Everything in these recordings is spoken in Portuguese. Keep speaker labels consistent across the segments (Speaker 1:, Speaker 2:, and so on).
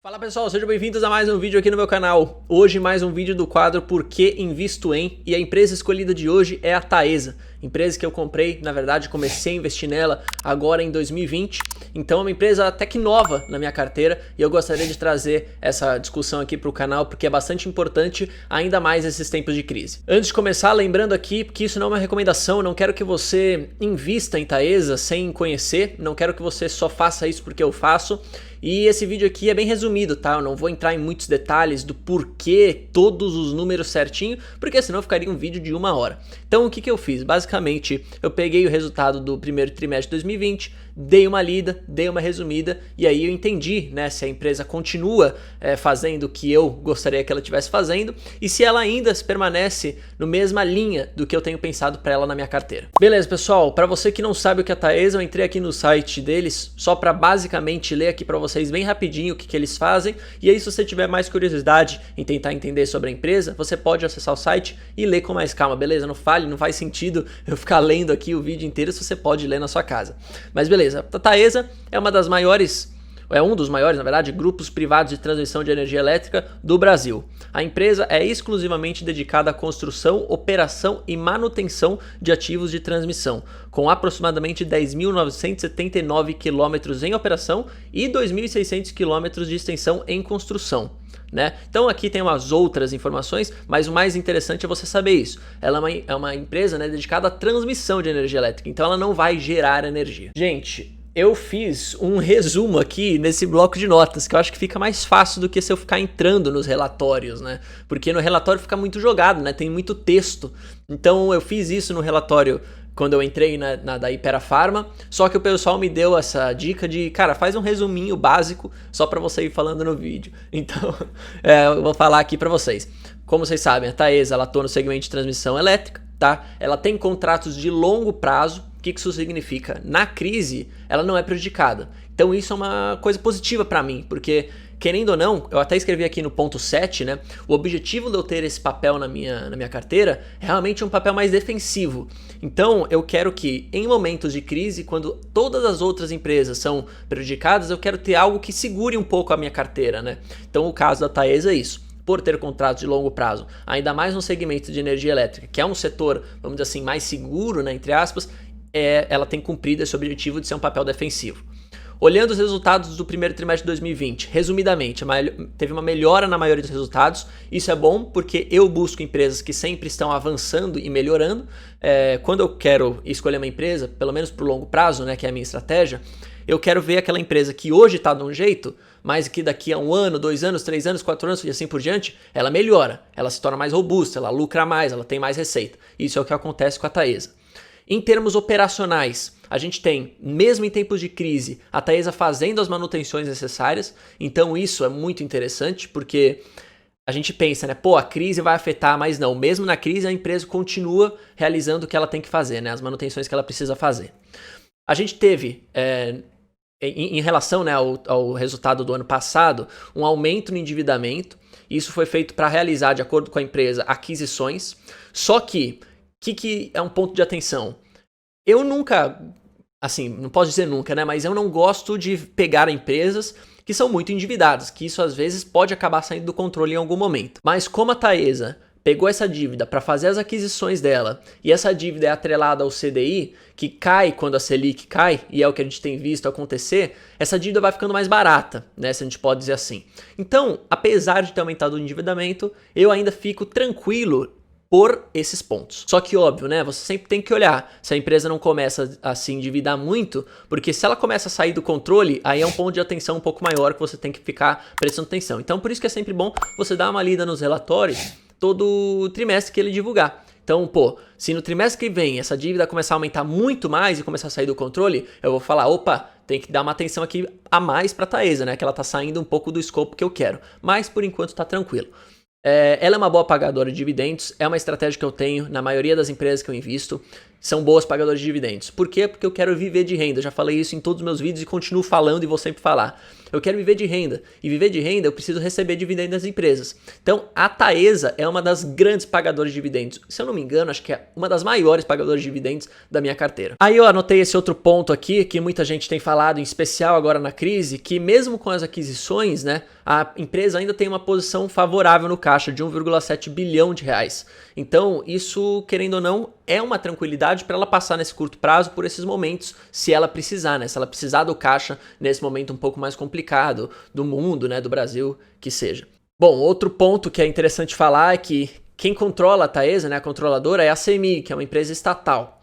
Speaker 1: Fala pessoal, sejam bem-vindos a mais um vídeo aqui no meu canal. Hoje mais um vídeo do quadro Por que Invisto Em? E a empresa escolhida de hoje é a Taesa. Empresa que eu comprei, na verdade comecei a investir nela agora em 2020. Então é uma empresa até que nova na minha carteira e eu gostaria de trazer essa discussão aqui para o canal porque é bastante importante, ainda mais nesses tempos de crise. Antes de começar, lembrando aqui que isso não é uma recomendação, não quero que você invista em Taesa sem conhecer, não quero que você só faça isso porque eu faço. E esse vídeo aqui é bem resumido, tá? Eu não vou entrar em muitos detalhes do porquê, todos os números certinho, porque senão ficaria um vídeo de 1 hora. Então o que eu fiz? Basicamente, eu peguei o resultado do primeiro trimestre de 2020, dei uma lida, dei uma resumida, e aí eu entendi, né, se a empresa continua fazendo o que eu gostaria que ela estivesse fazendo, e se ela ainda permanece na mesma linha do que eu tenho pensado para ela na minha carteira. Beleza, pessoal, para você que não sabe o que é a Taesa, eu entrei aqui no site deles, só para basicamente ler aqui para vocês bem rapidinho o que eles fazem, e aí se você tiver mais curiosidade em tentar entender sobre a empresa, você pode acessar o site e ler com mais calma, beleza? Não faz sentido eu ficar lendo aqui o vídeo inteiro se você pode ler na sua casa. Mas beleza, a Taesa é uma das maiores, é um dos maiores, na verdade, grupos privados de transmissão de energia elétrica do Brasil. A empresa é exclusivamente dedicada à construção, operação e manutenção de ativos de transmissão, com aproximadamente 10.979 quilômetros em operação e 2.600 quilômetros de extensão em construção. Né? Então aqui tem umas outras informações, mas o mais interessante é você saber isso. Ela é uma empresa, né, dedicada à transmissão de energia elétrica, então ela não vai gerar energia. Gente, eu fiz um resumo aqui nesse bloco de notas, que eu acho que fica mais fácil do que se eu ficar entrando nos relatórios, né? Porque no relatório fica muito jogado, né? Tem muito texto. Então eu fiz isso no relatório quando eu entrei na da Hypera Pharma, só que o pessoal me deu essa dica de, cara, faz um resuminho básico só para você ir falando no vídeo. Então, eu vou falar aqui para vocês. Como vocês sabem, a Taesa, ela atua no segmento de transmissão elétrica, tá? Ela tem contratos de longo prazo. O que isso significa? Na crise, ela não é prejudicada. Então isso é uma coisa positiva para mim, porque querendo ou não, eu até escrevi aqui no ponto 7, né? O objetivo de eu ter esse papel na minha carteira é realmente um papel mais defensivo. Então eu quero que em momentos de crise, quando todas as outras empresas são prejudicadas, eu quero ter algo que segure um pouco a minha carteira, né? Então o caso da Taesa é isso. Por ter contratos de longo prazo, ainda mais no segmento de energia elétrica, que é um setor, vamos dizer assim, mais seguro, né, entre aspas, ela tem cumprido esse objetivo de ser um papel defensivo. Olhando os resultados do primeiro trimestre de 2020, resumidamente, teve uma melhora na maioria dos resultados. Isso é bom porque eu busco empresas que sempre estão avançando e melhorando. Quando eu quero escolher uma empresa, pelo menos para o longo prazo, né, que é a minha estratégia, eu quero ver aquela empresa que hoje está de um jeito, mas que daqui a 1 ano, 2 anos, 3 anos, 4 anos e assim por diante, ela melhora, ela se torna mais robusta, ela lucra mais, ela tem mais receita. Isso é o que acontece com a Taesa. Em termos operacionais, a gente tem, mesmo em tempos de crise, a Taesa fazendo as manutenções necessárias, então isso é muito interessante, porque a gente pensa, né, pô, a crise vai afetar, mas não, mesmo na crise a empresa continua realizando o que ela tem que fazer, né, as manutenções que ela precisa fazer. A gente teve, em relação, né, ao resultado do ano passado, um aumento no endividamento, isso foi feito para realizar, de acordo com a empresa, aquisições, só que que é um ponto de atenção? Eu nunca, assim, não posso dizer nunca, né? Mas eu não gosto de pegar empresas que são muito endividadas, que isso às vezes pode acabar saindo do controle em algum momento. Mas como a Taesa pegou essa dívida para fazer as aquisições dela, e essa dívida é atrelada ao CDI, que cai quando a Selic cai, e é o que a gente tem visto acontecer, essa dívida vai ficando mais barata, né, se a gente pode dizer assim. Então, apesar de ter aumentado o endividamento, eu ainda fico tranquilo por esses pontos. Só que óbvio, né, você sempre tem que olhar se a empresa não começa a se endividar muito, porque se ela começa a sair do controle, aí é um ponto de atenção um pouco maior que você tem que ficar prestando atenção. Então por isso que é sempre bom você dar uma lida nos relatórios todo trimestre que ele divulgar. Então, pô, se no trimestre que vem essa dívida começar a aumentar muito mais e começar a sair do controle, eu vou falar, opa, tem que dar uma atenção aqui a mais para a Taesa, né, que ela tá saindo um pouco do escopo que eu quero. Mas por enquanto tá tranquilo. Ela é uma boa pagadora de dividendos, é uma estratégia que eu tenho na maioria das empresas que eu invisto. são boas pagadoras de dividendos. Por quê? Porque eu quero viver de renda. Eu já falei isso em todos os meus vídeos e continuo falando e vou sempre falar. Eu quero viver de renda. E viver de renda eu preciso receber dividendos das empresas. Então a Taesa é uma das grandes pagadoras de dividendos. Se eu não me engano, acho que é uma das maiores pagadoras de dividendos da minha carteira. Aí eu anotei esse outro ponto aqui, que muita gente tem falado, em especial agora na crise, que mesmo com as aquisições, né, a empresa ainda tem uma posição favorável no caixa de 1,7 bilhão de reais. Então isso, querendo ou não, é uma tranquilidade para ela passar nesse curto prazo por esses momentos, se ela precisar, né? Se ela precisar do caixa nesse momento um pouco mais complicado do mundo, né, do Brasil, que seja. Bom, outro ponto que é interessante falar é que quem controla a Taesa, né, a controladora, é a CEMIG, que é uma empresa estatal.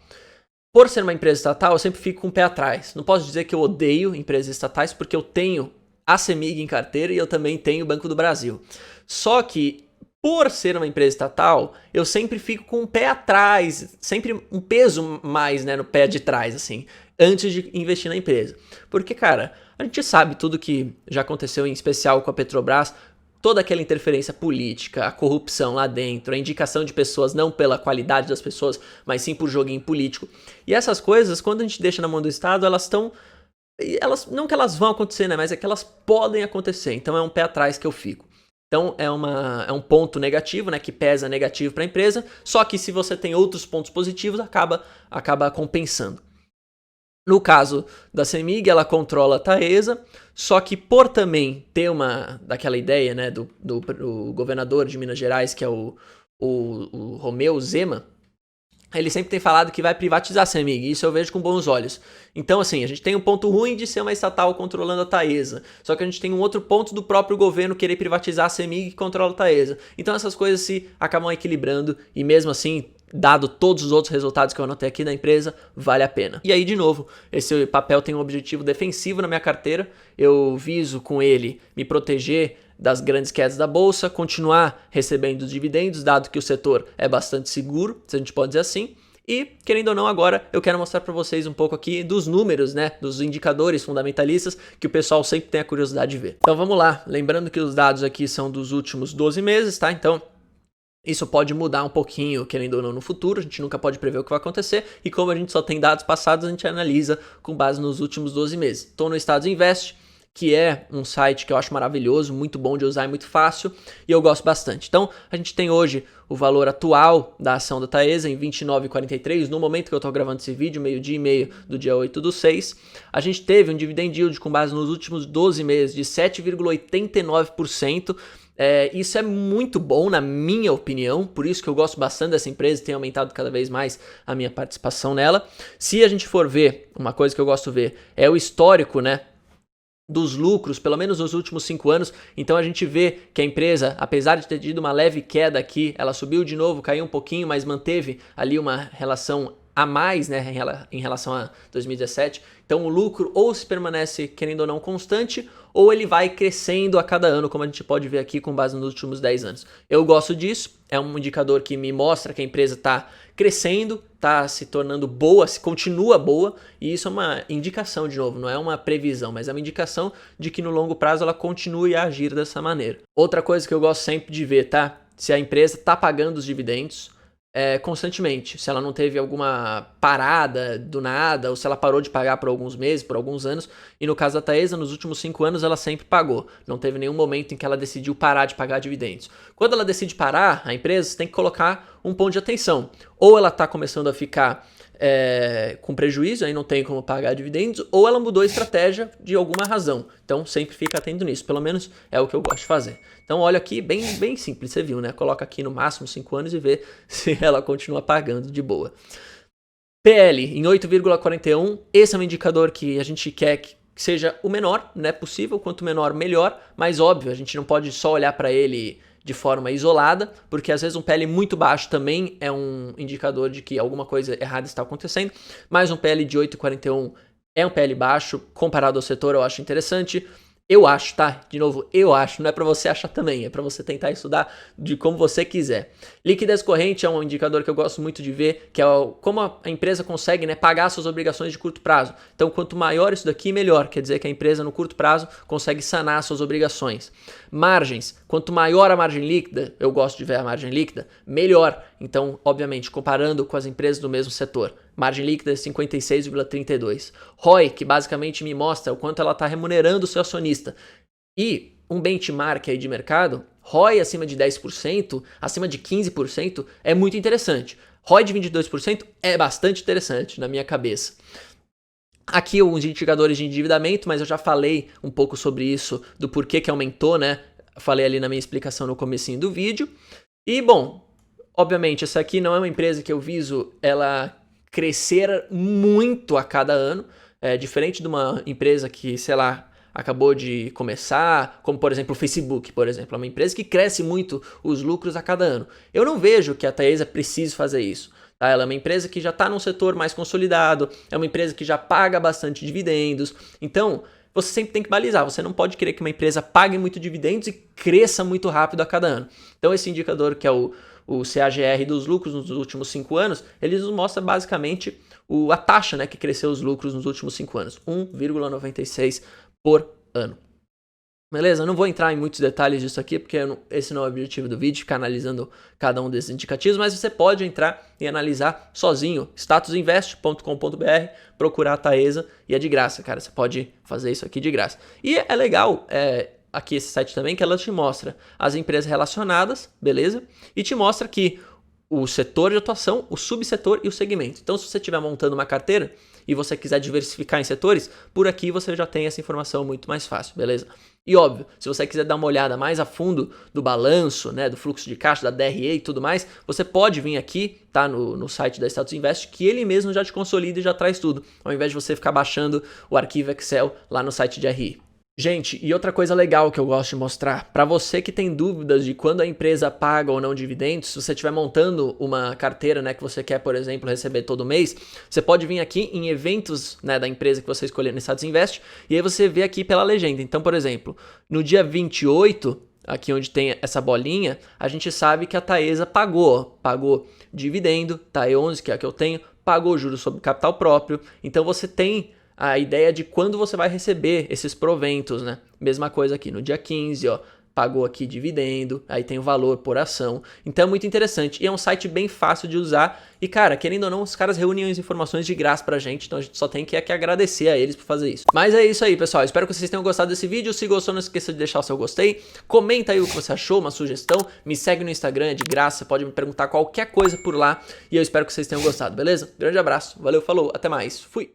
Speaker 1: Por ser uma empresa estatal, eu sempre fico com o pé atrás. Não posso dizer que eu odeio empresas estatais, porque eu tenho a CEMIG em carteira e eu também tenho o Banco do Brasil. Só que por ser uma empresa estatal, eu sempre fico com o pé atrás, sempre um peso mais, né, no pé de trás, assim, antes de investir na empresa. Porque, cara, a gente sabe tudo que já aconteceu, em especial com a Petrobras, toda aquela interferência política, a corrupção lá dentro, a indicação de pessoas não pela qualidade das pessoas, mas sim por joguinho político. E essas coisas, quando a gente deixa na mão do Estado, elas estão... não que elas vão acontecer, né, mas é que elas podem acontecer. Então é um pé atrás que eu fico. Então é um ponto negativo, né, que pesa negativo para a empresa, só que se você tem outros pontos positivos, acaba compensando. No caso da CEMIG, ela controla a Taesa, só que por também ter daquela ideia, né, do governador de Minas Gerais, que é o Romeu Zema, ele sempre tem falado que vai privatizar a CEMIG, e isso eu vejo com bons olhos. Então, assim, a gente tem um ponto ruim de ser uma estatal controlando a Taesa, só que a gente tem um outro ponto do próprio governo querer privatizar a CEMIG que controla a Taesa. Então essas coisas se acabam equilibrando e mesmo assim, dado todos os outros resultados que eu anotei aqui da empresa, vale a pena. E aí, de novo, esse papel tem um objetivo defensivo na minha carteira, eu viso com ele me proteger das grandes quedas da bolsa, continuar recebendo os dividendos, dado que o setor é bastante seguro, se a gente pode dizer assim. E, querendo ou não, agora eu quero mostrar para vocês um pouco aqui dos números, né, dos indicadores fundamentalistas que o pessoal sempre tem a curiosidade de ver. Então vamos lá, lembrando que os dados aqui são dos últimos 12 meses, tá? Então isso pode mudar um pouquinho, querendo ou não, no futuro, a gente nunca pode prever o que vai acontecer, e como a gente só tem dados passados, a gente analisa com base nos últimos 12 meses. Estou no Estados Invest, que é um site que eu acho maravilhoso, muito bom de usar e muito fácil, e eu gosto bastante. Então, a gente tem hoje o valor atual da ação da Taesa em R$ 29,43, no momento que eu estou gravando esse vídeo, meio-dia e meio do dia 8/6. A gente teve um dividend yield com base nos últimos 12 meses de 7,89%. Isso é muito bom, na minha opinião, por isso que eu gosto bastante dessa empresa e tenho aumentado cada vez mais a minha participação nela. Se a gente for ver, uma coisa que eu gosto de ver é o histórico, né, dos lucros, pelo menos nos últimos 5 anos, então a gente vê que a empresa, apesar de ter tido uma leve queda aqui, ela subiu de novo, caiu um pouquinho, mas manteve ali uma relação a mais, né, em relação a 2017. Então o lucro ou se permanece, querendo ou não, constante, ou ele vai crescendo a cada ano, como a gente pode ver aqui com base nos últimos 10 anos. Eu gosto disso, é um indicador que me mostra que a empresa está crescendo, está se tornando boa, se continua boa, e isso é uma indicação, de novo, não é uma previsão, mas é uma indicação de que no longo prazo ela continue a agir dessa maneira. Outra coisa que eu gosto sempre de ver, tá? Se a empresa está pagando os dividendos constantemente, se ela não teve alguma parada do nada, ou se ela parou de pagar por alguns meses, por alguns anos, e no caso da Taesa, nos últimos 5 anos ela sempre pagou, não teve nenhum momento em que ela decidiu parar de pagar dividendos. Quando ela decide parar, a empresa tem que colocar um ponto de atenção, ou ela está começando a ficar com prejuízo, aí não tem como pagar dividendos, ou ela mudou a estratégia de alguma razão. Então sempre fica atento nisso, pelo menos é o que eu gosto de fazer. Então olha aqui, bem simples, você viu, né? Coloca aqui no máximo 5 anos e vê se ela continua pagando de boa. PL em 8,41, esse é um indicador que a gente quer que seja o menor, né, possível, quanto menor melhor, mas óbvio, a gente não pode só olhar para ele de forma isolada, porque às vezes um PL muito baixo também é um indicador de que alguma coisa errada está acontecendo, mas um PL de 8,41 é um PL baixo, comparado ao setor eu acho interessante. Eu acho, tá? De novo, eu acho, não é para você achar também, é para você tentar estudar de como você quiser. Liquidez corrente é um indicador que eu gosto muito de ver, que é como a empresa consegue, né, pagar suas obrigações de curto prazo. Então, quanto maior isso daqui, melhor. Quer dizer que a empresa, no curto prazo, consegue sanar suas obrigações. Margens. Quanto maior a margem líquida, eu gosto de ver a margem líquida, melhor. Então, obviamente, comparando com as empresas do mesmo setor. Margem líquida é 56,32. ROI, que basicamente me mostra o quanto ela está remunerando o seu acionista. E um benchmark aí de mercado, ROI acima de 10%, acima de 15% é muito interessante. ROI de 22% é bastante interessante na minha cabeça. Aqui os indicadores de endividamento, mas eu já falei um pouco sobre isso, do porquê que aumentou, né? Falei ali na minha explicação no comecinho do vídeo. E, bom, obviamente, essa aqui não é uma empresa que eu viso ela crescer muito a cada ano. É diferente de uma empresa que, sei lá, acabou de começar, como por exemplo o Facebook, por exemplo. É uma empresa que cresce muito os lucros a cada ano. Eu não vejo que a Taesa precise fazer isso. Tá? Ela é uma empresa que já está num setor mais consolidado, é uma empresa que já paga bastante dividendos. Então, você sempre tem que balizar. Você não pode querer que uma empresa pague muito dividendos e cresça muito rápido a cada ano. Então, esse indicador que é o CAGR dos lucros nos últimos 5 anos, ele nos mostra basicamente a taxa, né, que cresceu os lucros nos últimos 5 anos, 1,96 por ano. Beleza? Eu não vou entrar em muitos detalhes disso aqui, porque esse não é o objetivo do vídeo, ficar analisando cada um desses indicativos, mas você pode entrar e analisar sozinho, statusinvest.com.br, procurar a Taesa, e é de graça, cara, você pode fazer isso aqui de graça. E é legal, aqui esse site também, que ela te mostra as empresas relacionadas, beleza? E te mostra que o setor de atuação, o subsetor e o segmento. Então, se você estiver montando uma carteira e você quiser diversificar em setores, por aqui você já tem essa informação muito mais fácil, beleza? E óbvio, se você quiser dar uma olhada mais a fundo do balanço, né, do fluxo de caixa, da DRE e tudo mais, você pode vir aqui, tá, no site da Status Invest, que ele mesmo já te consolida e já traz tudo, ao invés de você ficar baixando o arquivo Excel lá no site de RI. Gente, e outra coisa legal que eu gosto de mostrar, para você que tem dúvidas de quando a empresa paga ou não dividendos, se você estiver montando uma carteira, né, que você quer, por exemplo, receber todo mês, você pode vir aqui em eventos, né, da empresa que você escolher no Status Invest, e aí você vê aqui pela legenda. Então, por exemplo, no dia 28, aqui onde tem essa bolinha, a gente sabe que a Taesa pagou dividendo, tá, E11, que é a que eu tenho, pagou juros sobre capital próprio, então você tem a ideia de quando você vai receber esses proventos, né? Mesma coisa aqui, no dia 15, ó, pagou aqui dividendo, aí tem o valor por ação. Então é muito interessante e é um site bem fácil de usar. E cara, querendo ou não, os caras reúnem as informações de graça pra gente, então a gente só tem que agradecer a eles por fazer isso. Mas é isso aí, pessoal. Espero que vocês tenham gostado desse vídeo. Se gostou, não esqueça de deixar o seu gostei. Comenta aí o que você achou, uma sugestão. Me segue no Instagram, é de graça. Pode me perguntar qualquer coisa por lá. E eu espero que vocês tenham gostado, beleza? Grande abraço, valeu, falou, até mais. Fui!